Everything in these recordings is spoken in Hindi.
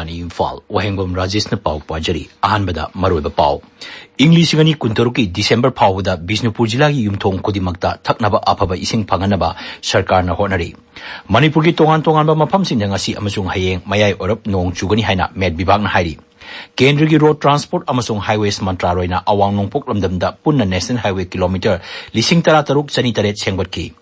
Akashvani Imphal, Wahengbam Rajesh na pau pajari, ahanbada maroiba pau. English ngani kuntaruki December pauda Bishnupur jilagi yumthong kodimagta thaknaba apaba ising panganaba sarkar na honari. Manipur ki tongan ba mafamsing ngasi amasung hayeng mayai orap nong chugani haina med bibag na hairi. Kendra ki road transport amasung highways mantraroy na awang nongpok lamdamda punna national highway kilometer lising tarataruk chani taret sengbat ki.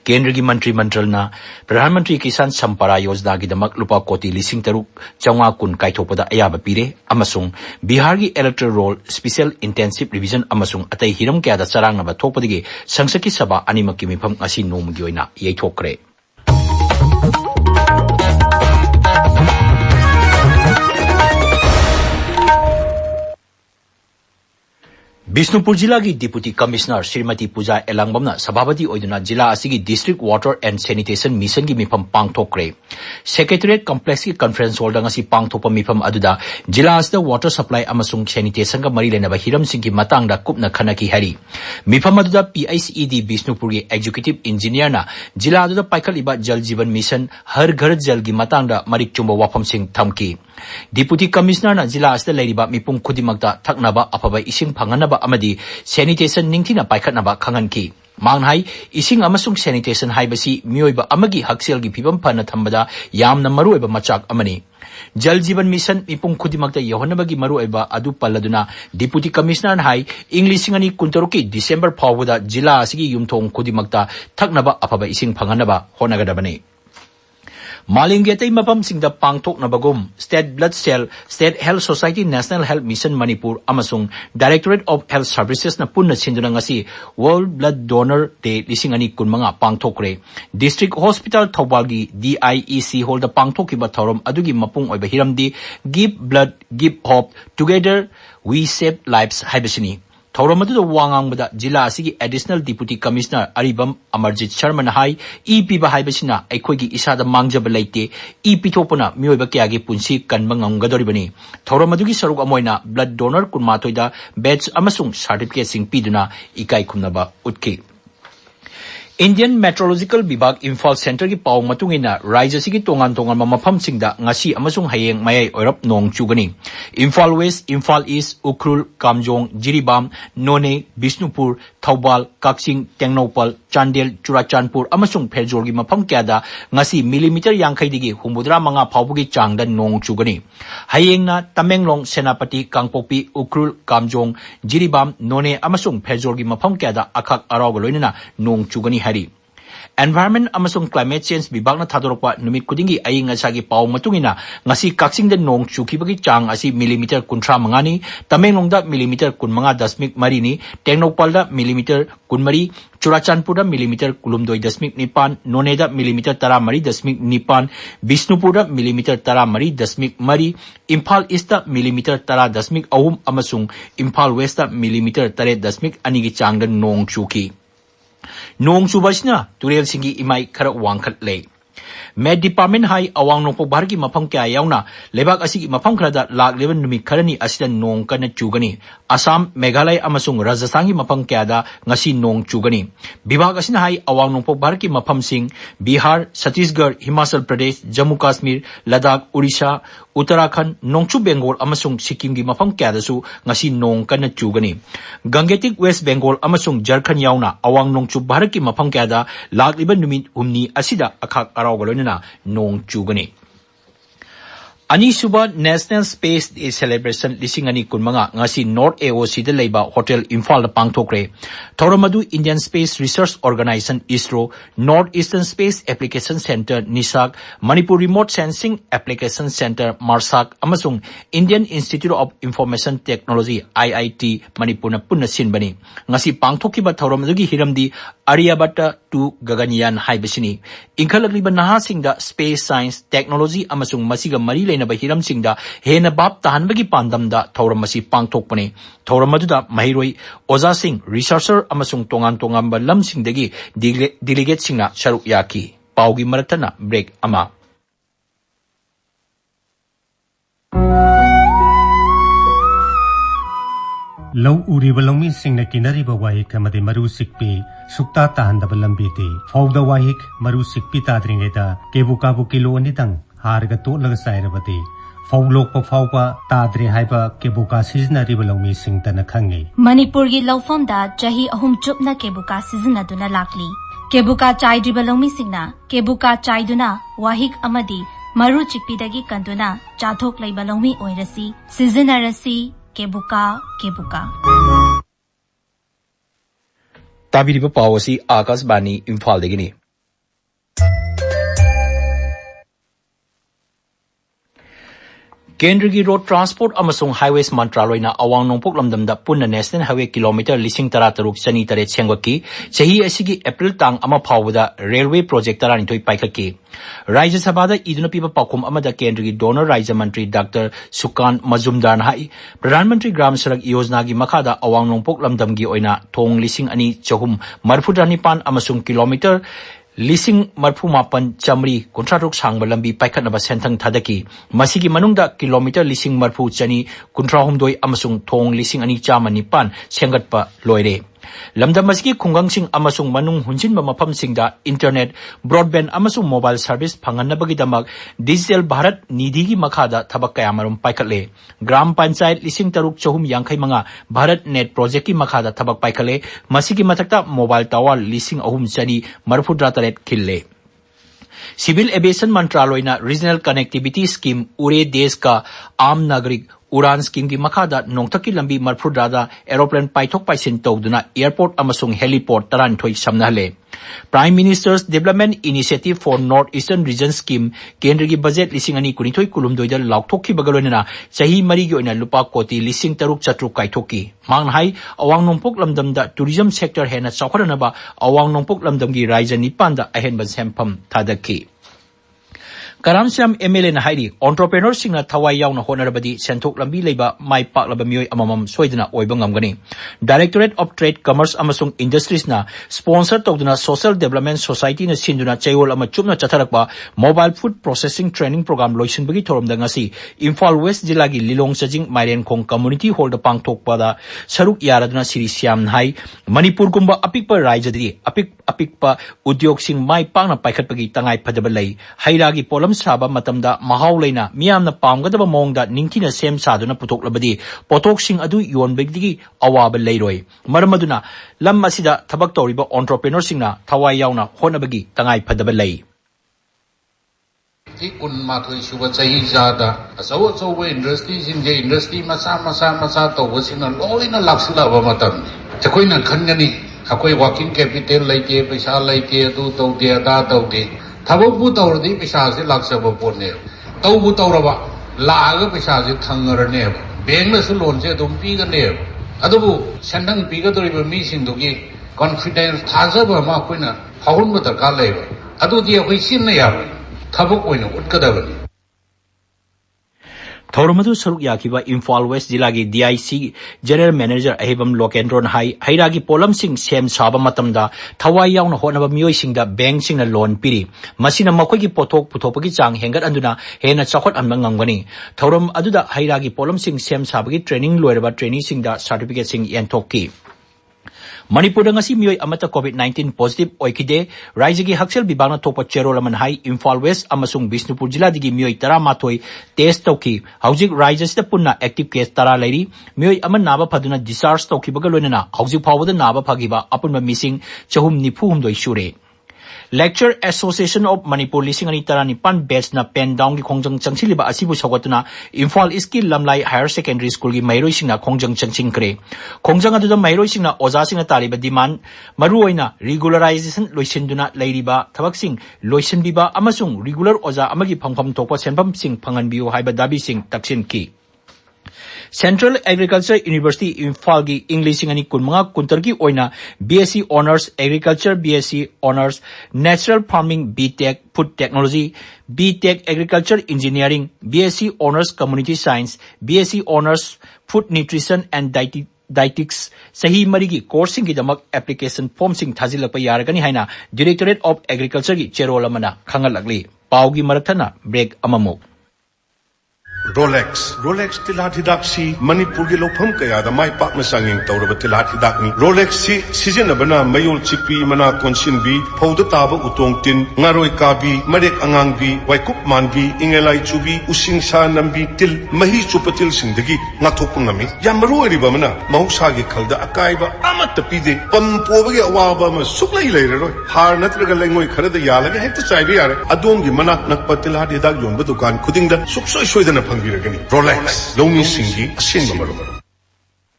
केंद्र की मंत्री मंडल ना प्रधानमंत्री किसान संपदा योजना की दमक लुपा कोटी लिसिंग तरुक चौंगा कुन काइथोपदा अयाबा पीरे अमसुंग बिहार की electoral roll special intensive revision अमसुंग अतै हिरम क्यादा चरांगनबा थोपदगी संसद की सभा अनिमक की मिफम असी नोमगी ओइना यैथोकरे बिष्णुपुर जिला की डिप्टी कमिश्नर श्रीमती पूजा एलांगबम सभापति ओइदुना जिला असिगी district water and sanitation mission की मिफम पांगथोकरे सेक्रेटरीट कॉम्प्लेक्स की कॉन्फ्रेंस हॉल दंगसी पांगथोप मिफम अदुदा जिला असदा वाटर सप्लाई अमसुंग सैनिटेशन का मरी लेनबा हिरम सिंह की मतंगदा कुपना खनकी हरी मिफम अदुदा पीआईसीईडी बिष्णुपुर की एग्जीक्यूटिव इंजीनियर ना जिला अदुदा पाइखलिबा जल जीवन मिशन हर घर जल की मतंगदा मरिक चुंबा वाफम सिंह थमकी डिप्टी कमिश्नर ना जिला असदा लेरिबा मिपुम खुदिमक्ता थकनबा अफबा इसिंग फंगनबा अमदी सैनिटेशन निंगथिना पाइखनबा खंगनकी मांगहाई इसिंग अमसुंग सैनिटेशन हाइबसी मियोइबा अमगी हक्सेल की फिबम फन थंबदा यामना मरुइबा मचाक अमनी जल जीवन मिशन मिपुंग खुदिमक्ता यहोनबगी मरुइबा अदु पल्लदुना डिप्टी कमिश्नर हाई इंग्लिशिंगनी कुंतरुकी डिसेंबर फावदा जिला असिगी युमथोंग खुदिमक्ता थकनबा अफबा इसिंग फंगनबा होनगदबने मालिंग गेतै मफम सिंगदा पांगथोकनबगुम state blood cell state health society national health mission Manipur अमसुंग डायरेक्टोरेट ऑफ हेल्थ सर्विसेस न पुन्ना सिंदुना ngasi world blood donor day लिसिंग अनि कुनमंगा पांगथोकरे डिस्ट्रिक्ट हॉस्पिटल थौबालगी डीआईईसी हॉल द पांगथोकिबा थौरम अदुगी मपुंग ओइबा हिरमदी give blood give hope together we save lives हाइबसिनी थौरमदु वांगांगबदा जिला असिगी additional deputy commissioner Aribam Amarjeet Sharma हाई ई पीबा हाइबसिना अखोइगी इसादा मांगजब लेते ई पिथोपना मियोइबा क्यागी पुंसी कनबा ngamgadoribani थौरमदुगी सरुक अमोइना ब्लड डोनर कुनमाथोइदा बैच अमसुंग सर्टिफिकेट सिंग पीदुना इकाई खुमनबा उतकी इंडियन मेट्रोलॉजिकल विभाग इम्फाल सेंटर की पाव मतुंगिना राज्य की तोंगान तोंगान मफम सिंगदा ngasi amasung hayeng mayai oirap nong chugani Imphal West Imphal East Ukhrul Kamjong Jiribam Noney Bishnupur Thoubal Kakching Tengnoupal Chandel Churachandpur अमसुंग फेरजोर की मफम क्यादा ngasi मिलीमीटर यांखैदिगी हुमुद्रा मंगा फावबगी चांगदा नोंग चुगनी hayengna तमेंगलोंग सेनापति कांगपोपी उखरुल कामजोंग जिरीबाम नोने अमसुंग फेरजोर की मफम क्यादा अखक अराव लोइनना नोंग चुगनी हरी एनवायरनमेंट अमसुंग क्लाइमेट चेंज विभागना थादोरपा नुमित खुदिंगी अयिंग असागी पाव मतुंगिना ngasi काक्सिंगदा नोंग चुखिबगी चांग असी मिलीमीटर 35 नि तमेंगलोंगदा मिलीमीटर 15.3 नि टेंगनौपलदा मिलीमीटर 13 चुराचानपुरदा मिलीमीटर 22.9 नोनेदा मिलीमीटर 13.9 बिष्णुपुरदा मिलीमीटर 13.3 इम्फाल ईस्टदा मिलीमीटर 10.3 अमसुंग इम्फाल वेस्टदा मिलीमीटर 3.2 की चांगदा नोंग चुखी नोंग चुबसिना तुरेल सिंगी इमाई खर वांखत ले मेड डिपार्टमेंट हाई अवांग नोंपोक बाहर की मफम क्या यावना लेबाक असिगी मफम खरदा लाखलेबन नुमी खरनी असिदा नोंग कन चुगनी असम मेघालय अमसुंग राजस्थान की मफम क्यादा ngasi नोंग चुगनी विभाग असिना हाई अवांग नोंपोक बाहर की मफम सिंग बिहार छत्तीसगढ़ हिमाचल प्रदेश जम्मू कश्मीर लद्दाख उड़ीसा उत्तराखंड नोंगचु बेंगोल अमसुंग सिक्किम की मफम क्यादसु ngasi नोंग कन चुगनी गंगेटिक वेस्ट बेंगोल अमसुंग झारखंड यावना अवांग नोंगचु भारत की मफम क्यादा लाखलेबन नुमी हुमनी असिदा अखाक अरावगलोइना नोंग चुगनी अनीसुबा नेशनल स्पेस डे सेलिब्रेशन लिसिंग अनि कुनमंगा ngasi नॉर्थ एओसी द लेबा होटल इम्फाल द पांगथोकरे थौरमदु Indian Space Research Organisation ISRO North Eastern Space Application Centre NESAC Manipur remote sensing application centre MARSAC अमसुंग Indian Institute of Information Technology IIT Manipur पुन्ना सिनबनी ngasi पांगथोकिबा थौरमदुगी हिरमदी आर्यभट्ट टू गगनयान हाइबसिनी इंखलकलिबा नहासिंगदा स्पेस साइंस टेक्नोलॉजी अमसुंग मसिगा मरी लेनबा हिरमसिंगदा हेना बाप ताहनबगी पांदमदा थौरमसी पांगथोकपने थौरमदुदा महिरोई ओजासिंग रिसर्चर अमसुंग तोंगान तोंगांबा लमसिंगदगी डेलीगेट सिंगना सरुक याकी पाउगी मरक्तना ब्रेक अमा लौ उरीब लौमी सिंगना किनरीब वाहिक अमदे मरु सिकपी सुक्ता ताहंदब लंबीते फौदा वाहिक मरु सिकपी ताद्रिंगेदा केबु काबु किलो अनिदंग हारगा तोलगा सायरबदे फौलोक फाउबा ताद्रे हाइबा केबुका सिजनरिबा लौमी सिंगतना खंगी मणिपुर की लौफम दा चाही अहुम चुपना केबुका सिजनदुना लाकली केबुका चाइद्रिबा लौमी सिंगना केबुका चाइदुना वाहिक अमदी मरु चिकपीदगी कंदुना चाथोक लैबा लौमी ओइरसी सिजनरसी केबुका ताबिरिबा पाव असि आकाशवाणी इम्फाल देगिनी केंद्र की रोड ट्रांसपोर्ट अमसुंग हाईवेज मंत्रालयना अवांग नोंपोक लमदमदा पुन्ना नेशनल हाईवे किलोमीटर 13,000 सेंगोकी चही असिगी अप्रैल तांग अमा फावदा रेलवे प्रोजेक्ट तरानिथोई पाइखकी राज्य सभा इदुना पीबा पाकुम अमदा केंद्र की डोनर राज्य मंत्री डॉक्टर सुकान मजुमदार हाई प्रधानमंत्री ग्राम सड़क योजना की मखादा अवांग नोंपोक लमदम की ओइना थोंग 2,249 अमसुंग किलोमीटर 1,4,900 सांगबा लंबी पाइखतनबा सेंथंग थादकी मसिगी मनुंगदा किलोमीटर 1,4,900 अमसुंग थोंग 2,209 सेंगतपा लोइरे लमदम मसिगी खुंगंगसिंग अमसुंग मनुंग हुंजिनबा मफमसिंगदा इंटरनेट ब्रॉडबैंड अमसुंग मोबाइल सर्विस फंगनबगीदमक डिजिटल भारत निधि की मखादा थबक कयामरुम पाइखतले ग्राम पंचायत 6,450 भारत नेट प्रोजेक्ट की मखादा थबक पाइखतले मसिगी मथक्ता मोबाइल टावर 3,343 खिल्ले सिविल एविएशन मंत्रालयना रीजनल कनेक्टिविटी स्कीम उरे देश का आम नागरिक उड़ान स्कीम की मखादा नोंथकी लंबी मरफुद्रादा एरोप्लेन पाइथोक पाइसिन तौदुना एयरपोर्ट अमसुंग हेलीपोर्ट तरानिथोई समनहले prime minister's development initiative for north eastern region scheme केंद्र की बजट 2,219 लाउथोकी बगलोना चाही मरी की ओइना लुपा कोटी 3,000 काइथोकी मांगहाई अवांग नोंपोक लमदमदा टूरिज्म सेक्टर हेना चौखरनबा अवांग नोंपोक लमदम की राज्य 9 दा अहेनबा सेंफम थादकी करामश्याम एमएलए ना हाइरी एंटरप्रेन्योर सिंगना थवाई यावना होनरबदी सेंथोक लंबी लेबा माइ पाकलबा मियोय अममम सोइदना ओइबा ngamgani directorate of trade commerce अमसुंग इंडस्ट्रीज ना स्पॉन्सर तौदना सोशल डेवलपमेंट सोसाइटी ना सिंदुना चैवल अमा चुपना चथरकबा mobile food processing training programme लोइसनबगी थोरमदा ngasi इम्फाल वेस्ट जिला की लिलोंग सजिंग माइरेन खोंग कम्युनिटी हॉल दा पांगथोकपादा सरुक यारादना श्री श्याम हाई मणिपुर गुंबा अपिकपा राज्यदि अपिकपा उद्योग सिंग माइ पाकना पाइखतपगी तंगाई फदबा लई हाइरागी पोलम साबा मतमदा महाव लेना मियामना पामगदबा मोंगदा निंगथिना सेम सादुना पुथोकलबदी पोथोकसिंग अदु योनबगदगी अवाब लैरोय मरमदुना लम असिदा थबक तौरिबा एंटरप्रेन्योर सिंगना थवाई यावना होनबगी तंगाई फदबा लई कुनमाथोई सुबह चाही जादा अचौ इंडस्ट्री मचा तौबसिंग लोइना लाक्सलाबा मतम तखोइना खनगनी अखोई वर्किंग कैपिटल लेके पैसा लेके अदु तौदे अदा तौदे थबकबु तौरदी पैसा से लाक्सब पोने तौबु तौरबा लाग पैसा से थंगरने बैंक से लोन से तुम पीगने अदुबु सेंडंग पीगदोरिबा मीसिंदुगी कॉन्फिडेंस थाजबा मा कोइना फाहुन दरकार लेबा अदुदी अखोई सिन याबा थबक ओइना उटकदबनी थौरमदु सरुक याखिबा इम्फाल वेस्ट जिला की डीआईसी जनरल मैनेजर अहेबम लोकेंद्रोन हाई हैरागी पोलम सिंह सेम साबा मतमदा थवाई यावना होनबा मियोय सिंगदा बैंक सिंगना लोन पिरी मसिना मखोगी पोथोक पुथोपगी चांग हेंगत अंदुना हेना चौखट अनबा ngamgani थौरम अदुदा हैरागी पोलम सिंह सेम साबगी ट्रेनिंग लोयरबा ट्रेनी सिंगदा सर्टिफिकेट सिंग एंथोकी मणिपुर ngasi मियोय अमता कोविड-19 पॉजिटिव ओइकिदे राज्य की हक्सेल विभागना थोपा चेरोलमन हाई इम्फाल वेस्ट अमसुंग बिष्णुपुर जिला दिगी मियोय 13 टेस्ट तौकी हौजिक राज्य सिदा पुन्ना एक्टिव केस 10 लैरी मियोय अमन नाबा फदुना डिस्चार्ज तौकीबगा लोइनना हौजिक फावदा नाबा फगिबा अपुनबा मिसिंग 494 सुरे lecture association of Manipur 2019 batch ना पेन डाउन की खोंजंग चंगसिलिबा असिबु सगतुना इम्फाल ईस्ट की लमलाई हायर सेकेंडरी स्कूल की मैरोइसिंगना खोंजंग चंगसिंगक्रे खोंजंग अदुदा मैरोइसिंगना ओजासिंगना तालिबा डिमांड मरुओइना रेगुलराइजेशन लोइसिंदुना लैरिबा थबकसिंग लोइसिनबिबा अमसुंग रेगुलर ओजा अमगी फंगफम थोपा सेंफम सिंग फंगनबियो हाइबा दाबी सिंग तक्सिन की सेंट्रल एग्रीकल्चर यूनिवर्सिटी इम्फाल की इंग्लिश कुंतर की BSc honours agriculture BSc honours natural farming BTech food technology BTech agriculture engineering BSc honours community science BSc honours food nutrition and dietetics सही मरी की कोर्सिंग की दमक एप्लीकेशन फॉर्म सिंह थाजिलप यारगनी हाइना डायरेक्टरेट ऑफ एग्रीकल्चर की चेरोल अमना खंगलगली पाव की मरथना ब्रेक अममो Rolex tilat hidak si Manipur gi lopham kaya da mai pak na sanging tawraba tilat hidak ni Rolex si sizena bana mayol chikpi mana konsin bi phauda taba utong tin ngaroi ka bi marek angang bi waikup man bi ingelai chubi using sa nambi til mahi chupatil singdagi ngathok ngami yamro ri ba mana mahsa gi khalda akai ba amat pide pam poba gi awa ma suklai leiroi har natraga lengoi kharada yalaga hekta chai bi yare adom gi manak nakpa tilat hidak yonba dukan khudingda suksoi soidana Rolex, Lomi Singi, Singamaro.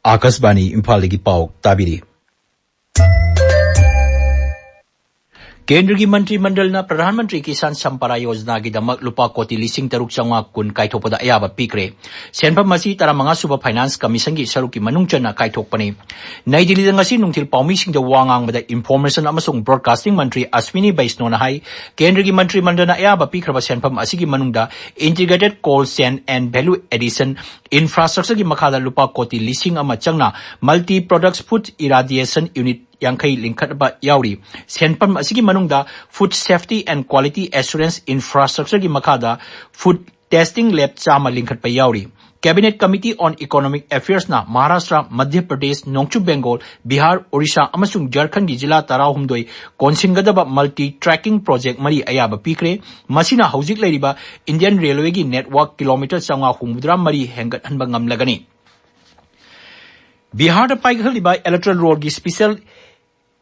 Akashvani, Imphal lagi pau tabiri. केंद्र की मंत्रिमंडल ना प्रधानमंत्री किसान संपदा योजना की दमक लुपा कोटी लिसिंग तरुक चंगा कुन काइथोपदा अयाबा पीक्रे सेनफम मसी तरामंगा सुबा फाइनेंस कमीशन की सरुक की मनुंग चना काइथोपने नई दिल्ली दंगसी नुंगथिल पाउमी सिंह द वांगांग बदा इंफॉर्मेशन अमसुंग ब्रॉडकास्टिंग मंत्री अश्विनी बैष्णोना हाई केंद्र की मंत्रिमंडल ना अयाबा पीक्रबा सेनफम असी की मनुंगदा integrated cold chain and value addition infrastructure की मखादा लुपा कोटी लिसिंग अमा चंगना multi products food irradiation unit यांखई लिंखटबा यावरी सेनपम असिगी मनुंगदा food safety and quality assurance infrastructure की मखादा फूड टेस्टिंग लैब चामा लिंखटबा यावरी cabinet committee on economic affairs ना महाराष्ट्र मध्य प्रदेश नोंगचू बेंगोल बिहार ओडिशा अमसुंग झारखंड की जिला 13 कोनसिनगदबा मल्टी ट्रैकिंग प्रोजेक्ट मरी अयाबा पीक्रे मसिना हौजिक लेरिबा इंडियन रेलवे की नेटवर्क किलोमीटर 453 हेंगतहनबा ngamlagani बिहार पाइगलिबा इलेक्टोरल रोल की स्पेशल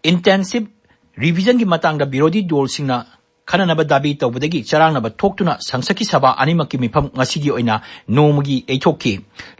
इंटेंसिव रिविजन की मतंग विरोधी दल सिंह खननब दाबी तौबदगी चरांगनब थोक्तुना संसद सभा अनिमक की मिफम ngasi ओइना नोमगी एथोकी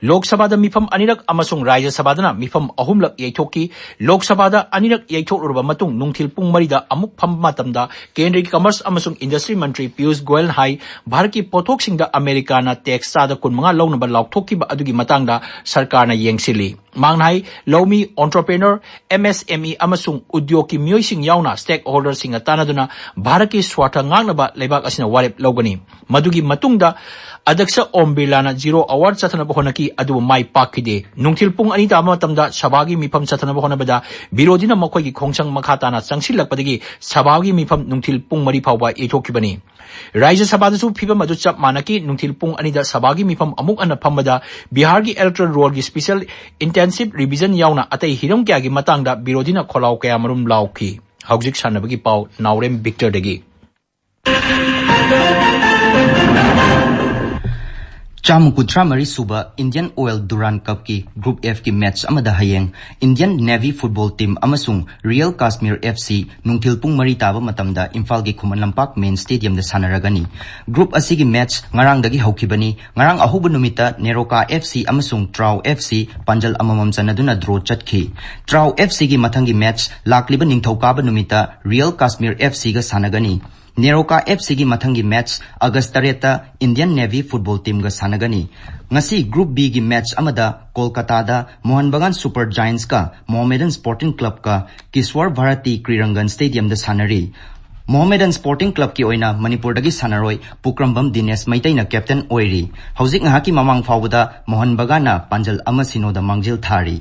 लोकसभा मिफम अनिरक अमसुंग राज्य सभा मिफम अहुमलक एथोकी लोकसभा अनिरक एथोलुरबा मतुंग नुंगथिल पुंग मरिदा अमुक फम मतमदा केंद्र की कमर्स अमसुंग इंडस्ट्री मंत्री पीयूष गोयल हाई भारत की पोथोक्सिंग अमेरिकाना टैक्स चादा 15 लौनब लाउथोकीबा अदुगी मतंगदा सरकारना येंगसिली मांगनाई लौमी एंटरप्रेन्योर एमएसएमई अमसुंग उद्योग की मियोइसिंग यावना स्टेक होल्डरसिंग तानादुना भारत की स्वार्थ ngangnaba leibak asina warep logani madugi matungda अध्यक्ष ओम बिरलाना 0 अवार्ड चथनब होनकी अदु माई पाकिदे नुंगथिल पुंग अनि ता मतमदा सभागी मिफम चथनब होनबदा विरोधीना मखोइगी खोंचंग मखाताना चंगसिलकपदगी सभागी मिफम नुंगथिल पुंग मरी फावबा एथोकिबनी राज्य सभादसु फिबम अदु चप मानकी नुंगथिल पुंग अनिदा सभागी मिफम अमुक अन फमबदा बिहार की इलेक्टोरल रोल की स्पेशल इंटेंसिव रिविजन यावना अतै हिरम क्यागी मतंगदा विरोधीना खोलाव कया मरुम लाउखी हौजिक सानबगी पाउ नाउरेम विक्टर देगी Chamukutra Mari Suba Indian Oil Duran Cup की Group F की मैच अमदा हयेंग Indian Navy Football Team अमसुंग Real Kashmir FC नुंगथिलपुंग मरी ताबा मतमदा इम्फाल की खुमन लंपाक मेन स्टेडियम द सानरगनी ग्रुप असि की मैच ngarangdagi हौखिबनी ngarang अहुब नुमिता नेरोका FC अमसुंग ट्राउ FC पंजल अममम चनदुना ड्रॉ चटखी ट्राउ FC की मथंगी मैच लाकलिबा निंगथौकाबा नुमिता Real Kashmir FC गा सानगनी नेरोका FC की मथंगी मैच अगस्त 3 इंडियन नेवी फुटबॉल टीम गा सानगनी ngasi ग्रुप B की मैच अमदा कोलकाता दा मोहन बगान सुपर जायंट्स का मोहम्मदन स्पोर्टिंग क्लब का किस्वर भारती क्रीरंगन स्टेडियम द सानरी मोहम्मदन स्पोर्टिंग क्लब की ओइना मणिपुर दगी सानरोय पुक्रमबम दिनेश मैतैना कैप्टन ओइरी हौजिक ngहा की ममांग फावदा मोहन बगाना पंजल अमसिनो दा मांगजिल थारी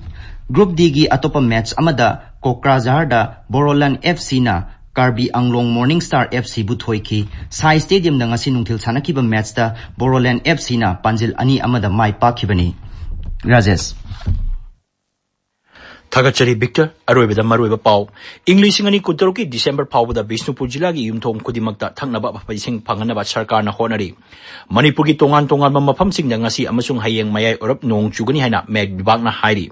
ग्रुप D की अतोप मैच अमदा कोक्राझार दा बोरोलन FC ना Karbi Anglong morning star FC बुथोई की साई स्टेडियम नंगसी नुंगथिल सानकीबा मैच दा बोरोलैंड FC ना पंजिल अनि अमदा माई पाखिबनी राजेश थागचरी विक्टर अरोइबदा मरोइबा पाउ इंग्लिश सिंगनी कुतरो की दिसंबर फावदा बिष्णुपुर जिला की युमथोंग खुदिमकता थंगनबा फैसिंग फांगनबा सरकारना होनरी मणिपुर की तोंगान तोंगान मफमसिंग नंगसी अमसुंग हयेंग मयाय ओरप नोंग चुगनी हाइना मेग विभागना हाइरी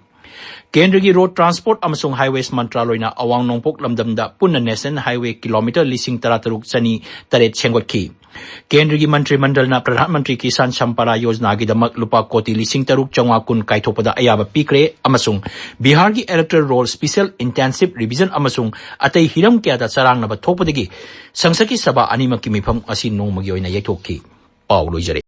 केंद्र की रोड ट्रांसपोर्ट अमसुंग हाईवेज मंत्रालयना अवांग नोंगपोक लमदमदा पुन्ना नेशनल हाईवे किलोमीटर 13,33 सेंगोटखी केंद्र की मंत्रिमंडलना प्रधानमंत्री किसान संपदा योजना की दमक लुपा कोटी 13,410 काइथोपदा अयाबा पीक्रे अमसुंग बिहार की electoral roll special intensive revision अमसुंग अतै हिरम क्यादा चरांगनबा थोपदगी संसद की सभा अनिमक की मिफम असि नोंमगी ओइना यथोकी पाउ लोइजरे।